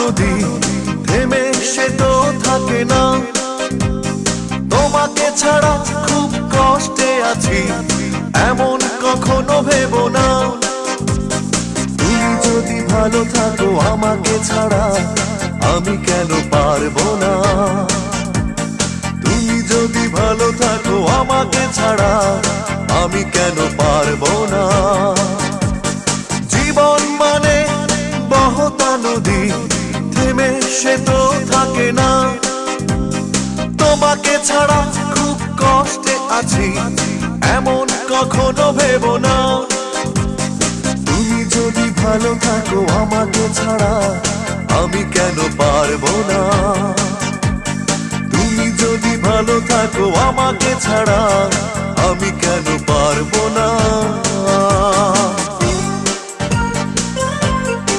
নদী থেমে সে তো থাকে না। তোমাকে ছাড়া খুব কষ্টে আছি এমন কখনো ভেবো না। তুমি যদি ভালো থাকো আমাকে ছাড়া আমি কেন পারবো না। তুমি যদি ভালো থাকো আমাকে ছাড়া আমি কেন পারবো না। জীবন মানে বহতা নদী থেমে সে তো থাকে না। তোমাকে ছাড়া খুব কষ্টে আছি এমন কখনো ভেবো না। তুমি যদি ভালো থাকো আমাকে ছাড়া আমি কেন পারবো না। তুমি যদি ভালো থাকো আমাকে ছাড়া আমি কেন পারবো না।